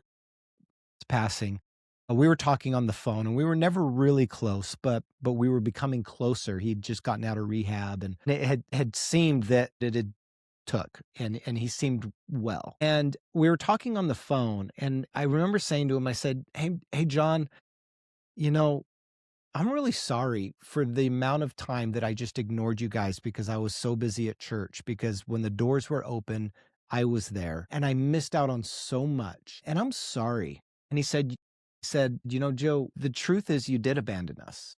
passing, we were talking on the phone and we were never really close, but we were becoming closer. He'd just gotten out of rehab and it had seemed that it had took and he seemed well. And we were talking on the phone and I remember saying to him, I said, Hey John, you know, I'm really sorry for the amount of time that I just ignored you guys because I was so busy at church, because when the doors were open, I was there and I missed out on so much. And I'm sorry. And he said, Joe, the truth is you did abandon us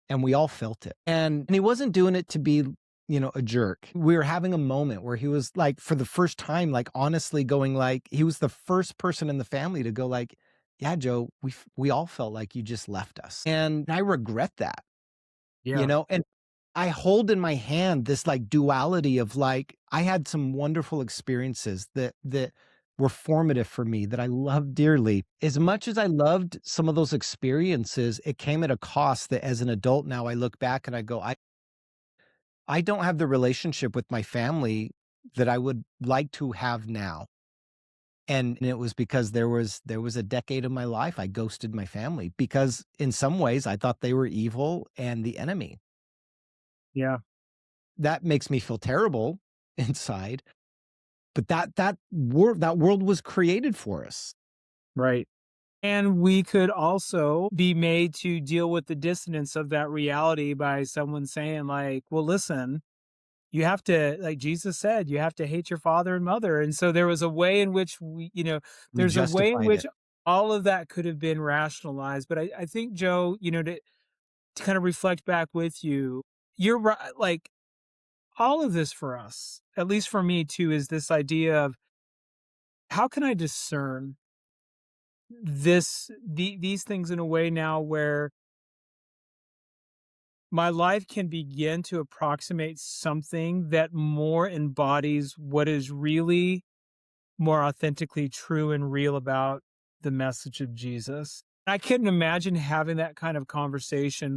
and we all felt it. And he wasn't doing it to be, a jerk. We were having a moment where he was like, for the first time, like honestly going like, he was the first person in the family to go like, yeah, Joe, we all felt like you just left us. And I regret that, Yeah. and I hold in my hand this like duality of like, I had some wonderful experiences that were formative for me that I love dearly. As much as I loved some of those experiences, it came at a cost that as an adult now I look back and I go, I don't have the relationship with my family that I would like to have now. And it was because there was a decade of my life I ghosted my family because in some ways I thought they were evil and the enemy. Yeah. That makes me feel terrible inside, but that world was created for us. Right. And we could also be made to deal with the dissonance of that reality by someone saying, like, well, listen, you have to, like Jesus said, you have to hate your father and mother. And so there was a way in which We there's a way in justified which it. all of that could have been rationalized. But I think, Joe, to kind of reflect back with you, you're right. Like all of this for us, at least for me too, is this idea of how can I discern these things in a way now where my life can begin to approximate something that more embodies what is really more authentically true and real about the message of Jesus. I couldn't imagine having that kind of conversation,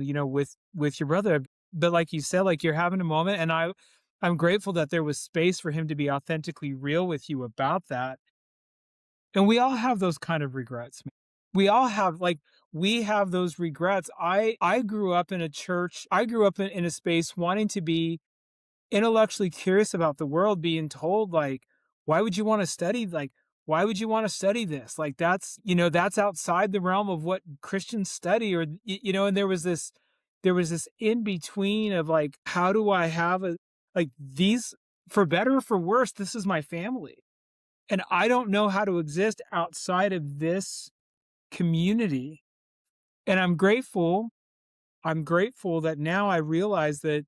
with your brother. But like you said, like you're having a moment, and I'm grateful that there was space for him to be authentically real with you about that. And we all have those kind of regrets. We all have we have those regrets. I grew up in a church. I grew up in a space wanting to be intellectually curious about the world, being told like, why would you want to study why would you want to study this? Like that's outside the realm of what Christians study, or and there was this in between of like, how do I have a like these, for better or for worse, this is my family. And I don't know how to exist outside of this community. And I'm grateful that now I realize that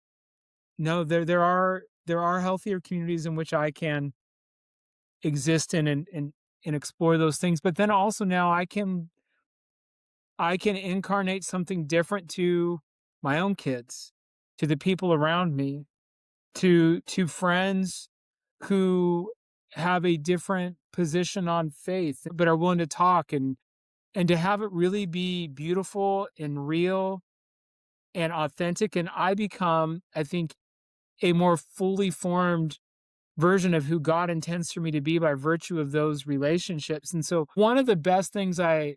no, there are healthier communities in which I can exist in and explore those things. But then also now I can incarnate something different to my own kids, to the people around me, to friends who have a different position on faith but are willing to talk, and to have it really be beautiful and real and authentic. And I become, I think, a more fully formed version of who God intends for me to be by virtue of those relationships. And so one of the best things I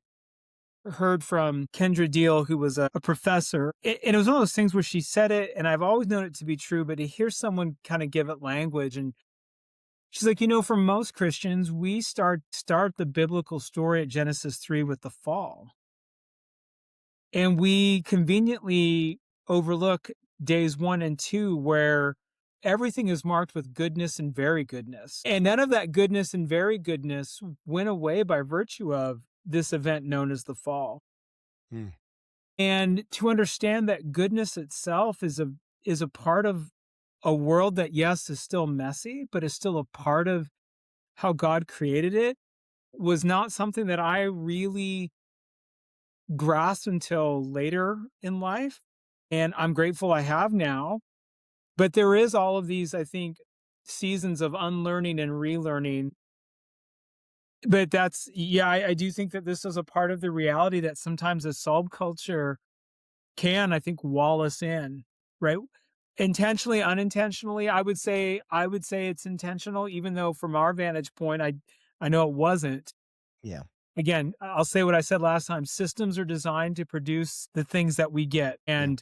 heard from Kendra Deal, who was a professor, and it was one of those things where she said it, and I've always known it to be true, but to hear someone kind of give it language, and she's like, for most Christians, we start the biblical story at Genesis 3 with the fall. And we conveniently overlook days 1 and 2, where everything is marked with goodness and very goodness. And none of that goodness and very goodness went away by virtue of this event known as the fall. Mm. And to understand that goodness itself is a part of a world that, yes, is still messy, but is still a part of how God created it, was not something that I really grasped until later in life. And I'm grateful I have now. But there is all of these, I think, seasons of unlearning and relearning. But that's, yeah, I do think that this is a part of the reality that sometimes a subculture can, I think, wall us in, right? Intentionally, unintentionally, I would say it's intentional, even though from our vantage point, I know it wasn't. Yeah. Again, I'll say what I said last time, systems are designed to produce the things that we get. Yeah.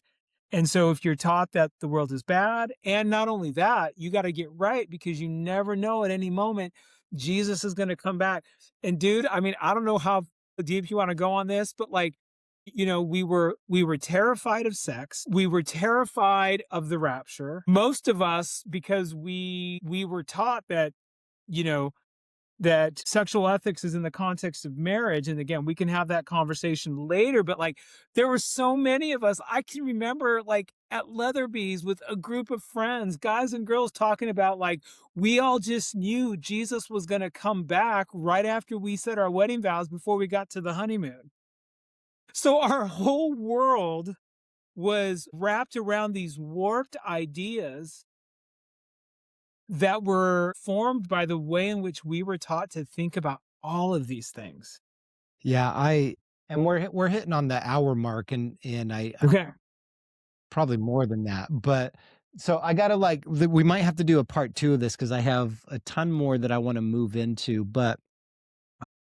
And so if you're taught that the world is bad, and not only that, you got to get right because you never know at any moment Jesus is going to come back. And dude, I mean, I don't know how deep you want to go on this, but like, we were terrified of sex. We were terrified of the rapture. Most of us, because we were taught that, you know, that sexual ethics is in the context of marriage. And again, we can have that conversation later, but like there were so many of us. I can remember like at Leatherby's with a group of friends, guys and girls talking about like, we all just knew Jesus was going to come back right after we said our wedding vows before we got to the honeymoon. So our whole world was wrapped around these warped ideas that were formed by the way in which we were taught to think about all of these things. Yeah, and we're hitting on the hour mark, and I Okay. probably more than that. But so I gotta we might have to do a part two of this because I have a ton more that I want to move into. But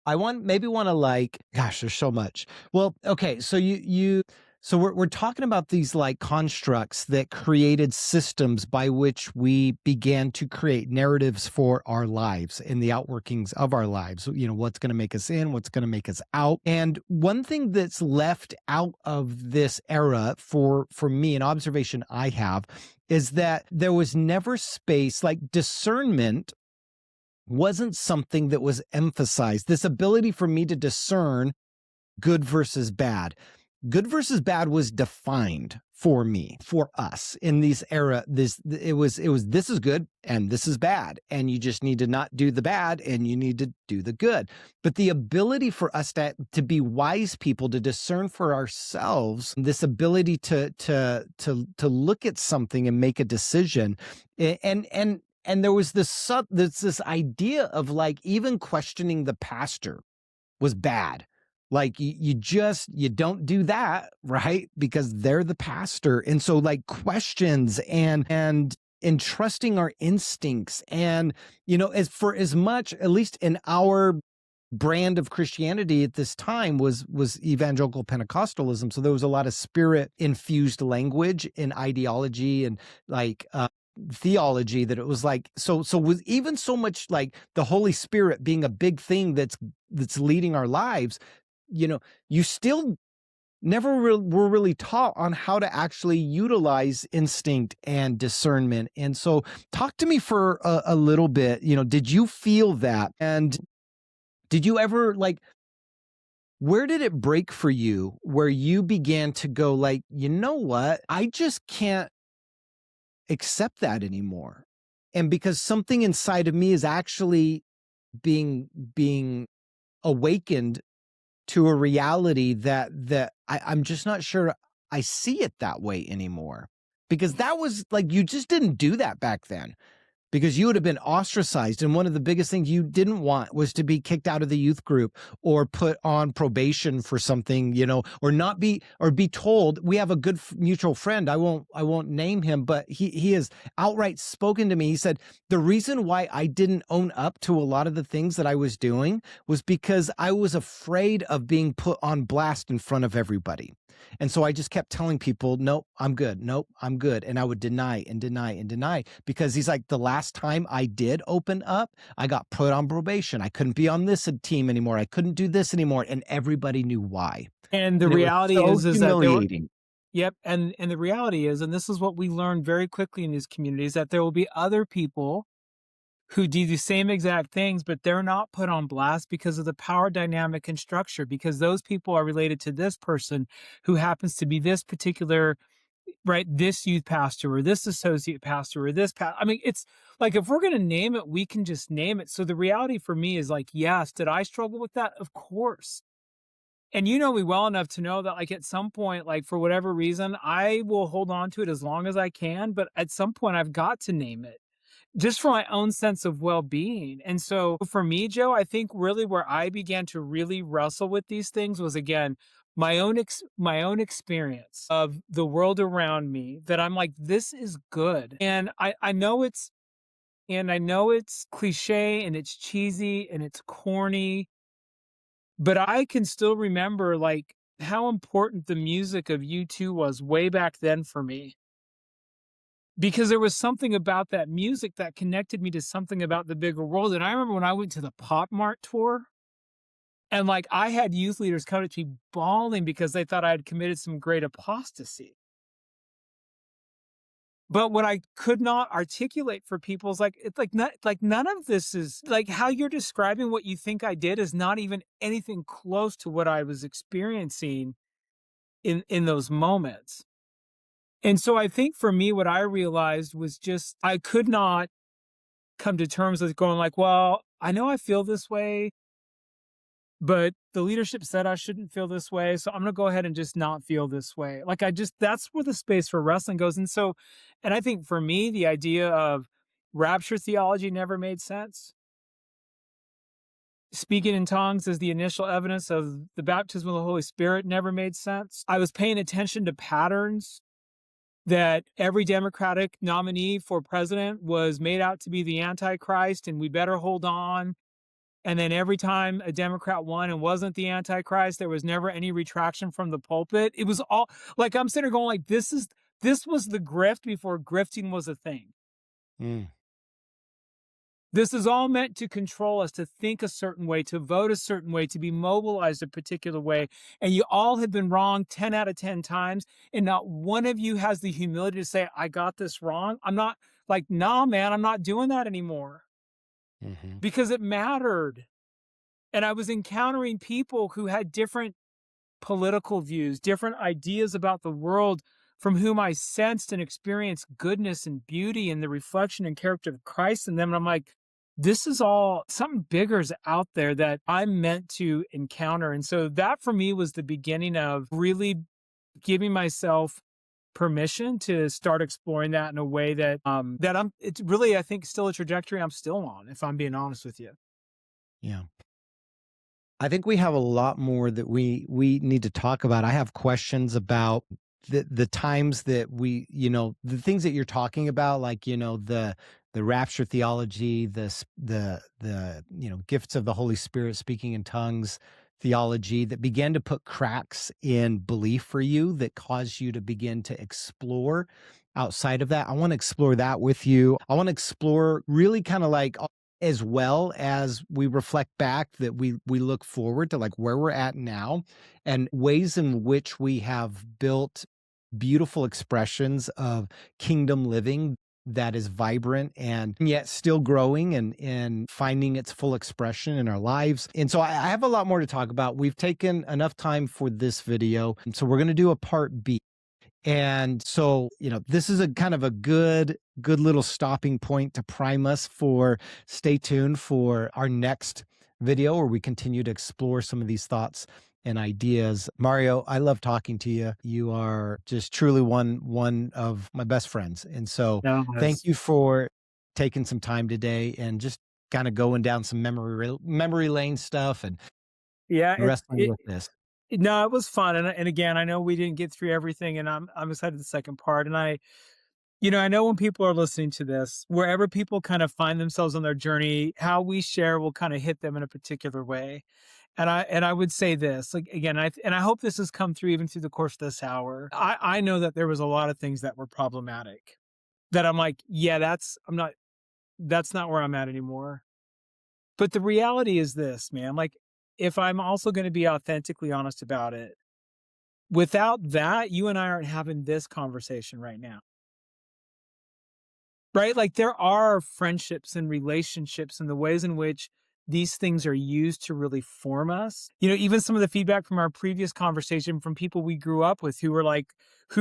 I want to gosh, there's so much. Well, okay, so so we're talking about these like constructs that created systems by which we began to create narratives for our lives and the outworkings of our lives. You know, what's going to make us in, what's going to make us out. And one thing that's left out of this era for me, an observation I have, is that there was never space like discernment wasn't something that was emphasized. This ability for me to discern good versus bad. Good versus bad was defined for me, for us in these era. It was this is good and this is bad. And you just need to not do the bad and you need to do the good. But the ability for us to be wise people, to discern for ourselves, this ability to look at something and make a decision. And there was this idea of like even questioning the pastor was bad. Like you don't do that, right? Because they're the pastor. And so like questions and entrusting our instincts. And, as for as much, at least in our brand of Christianity at this time was evangelical Pentecostalism. So there was a lot of spirit infused language and ideology and like, theology that it was like so with even so much like the Holy Spirit being a big thing that's leading our lives, you still never were really taught on how to actually utilize instinct and discernment. And so talk to me for a little bit. Did you feel that? And did you ever where did it break for you where you began to go like, you know what, I just can't accept that anymore? And because something inside of me is actually being awakened to a reality that I'm just not sure I see it that way anymore. Because that was like, you just didn't do that back then, because you would have been ostracized. And one of the biggest things you didn't want was to be kicked out of the youth group or put on probation for something, or be told. We have a good mutual friend. I won't name him, but he has outright spoken to me. He said, the reason why I didn't own up to a lot of the things that I was doing was because I was afraid of being put on blast in front of everybody. And so I just kept telling people, nope, I'm good. Nope, I'm good. And I would deny and deny and deny, because he's like, the last time I did open up, I got put on probation. I couldn't be on this team anymore. I couldn't do this anymore. And everybody knew why. And the And it was reality so is that humiliating. Yep, and the reality is, and this is what we learn very quickly in these communities, that there will be other people who do the same exact things, but they're not put on blast because of the power dynamic and structure, because those people are related to this person who happens to be this particular, right, this youth pastor or this associate pastor or this I mean, it's like if we're going to name it, we can just name it. So the reality for me is like, yes, did I struggle with that? Of course. And you know me well enough to know that, like, at some point, like, for whatever reason, I will hold on to it as long as I can, but at some point, I've got to name it just for my own sense of well-being. And so for me, Joe, I think really where I began to really wrestle with these things was, again, my own experience of the world around me, that I'm like, this is good. And I know it's cliche and it's cheesy and it's corny, but I can still remember, like, how important the music of U2 was way back then for me, because there was something about that music that connected me to something about the bigger world. And I remember when I went to the Pop Mart tour, and, like, I had youth leaders come to me bawling because they thought I had committed some great apostasy. But what I could not articulate for people is, like, it's like, not like, none of this is like, how you're describing what you think I did is not even anything close to what I was experiencing in those moments. And so I think for me, what I realized was just I could not come to terms with going like, well, I know I feel this way, but the leadership said I shouldn't feel this way. So I'm going to go ahead and just not feel this way. Like, that's where the space for wrestling goes. And so, and I think for me, the idea of rapture theology never made sense. Speaking in tongues as the initial evidence of the baptism of the Holy Spirit never made sense. I was paying attention to patterns that every Democratic nominee for president was made out to be the Antichrist, and we better hold on. And then every time a Democrat won and wasn't the Antichrist, there was never any retraction from the pulpit. It was all like, I'm sitting there going like, this was the grift before grifting was a thing. Mm. This is all meant to control us, to think a certain way, to vote a certain way, to be mobilized a particular way. And you all have been wrong 10 out of 10 times. And not one of you has the humility to say, I got this wrong. I'm not like, nah, man, I'm not doing that anymore, Hmm. because it mattered. And I was encountering people who had different political views, different ideas about the world, from whom I sensed and experienced goodness and beauty and the reflection and character of Christ in them. And I'm like, this is all something bigger is out there that I'm meant to encounter. And so that for me was the beginning of really giving myself permission to start exploring that in a way that it's really, I think, still a trajectory I'm still on, if I'm being honest with you. Yeah. I think we have a lot more that we need to talk about. I have questions about the times that the things that you're talking about, like, the rapture theology, the gifts of the Holy Spirit, speaking in tongues theology, that began to put cracks in belief for you, that caused you to begin to explore outside of that. I want to explore that with you. I want to explore really kind of like, as well as we reflect back, that we look forward to like where we're at now, and ways in which we have built beautiful expressions of kingdom living that is vibrant and yet still growing and finding its full expression in our lives. And so I have a lot more to talk about. We've taken enough time for this video, and so we're going to do a part B. And so, this is a kind of a good little stopping point to prime us for stay tuned for our next video, where we continue to explore some of these thoughts and ideas. Mario, I love talking to you. You are just truly one of my best friends. And so No, thank it's, you for taking some time today and just kind of going down some memory lane stuff and yeah, wrestling with this. no, it was fun. And again, I know we didn't get through everything, and I'm excited for the second part. And I know when people are listening to this, wherever people kind of find themselves on their journey, how we share will kind of hit them in a particular way. And I would say this, like, again, and I hope this has come through even through the course of this hour. I know that there was a lot of things that were problematic, that I'm like, yeah, that's not where I'm at anymore. But the reality is this, man, like, if I'm also going to be authentically honest about it, Without that, you and I aren't having this conversation right now. Right? Like, there are friendships and relationships and the ways in which these things are used to really form us. Even some of the feedback from our previous conversation from people we grew up with who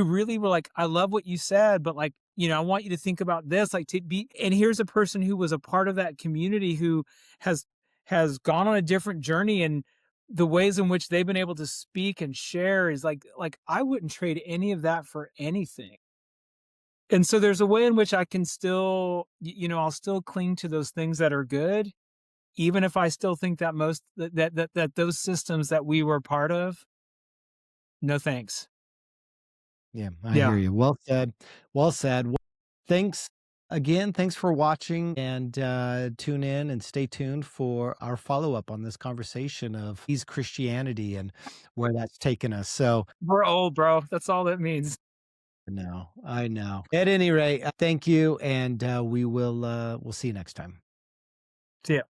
really were like, "I love what you said, but, like, I want you to think about this, like, to be," and here's a person who was a part of that community who has has gone on a different journey, and the ways in which they've been able to speak and share is like, I wouldn't trade any of that for anything. And so there's a way in which I can still, I'll still cling to those things that are good, even if I still think that that those systems that we were part of, no thanks. Yeah, I hear Yeah. you. Well said. Well said. Well, thanks again. Thanks for watching and tune in and stay tuned for our follow up on this conversation of these Christianity and where that's taken us. So, We're old, bro. That's all that means. no, I know. At any rate, thank you, and we'll see you next time. See ya.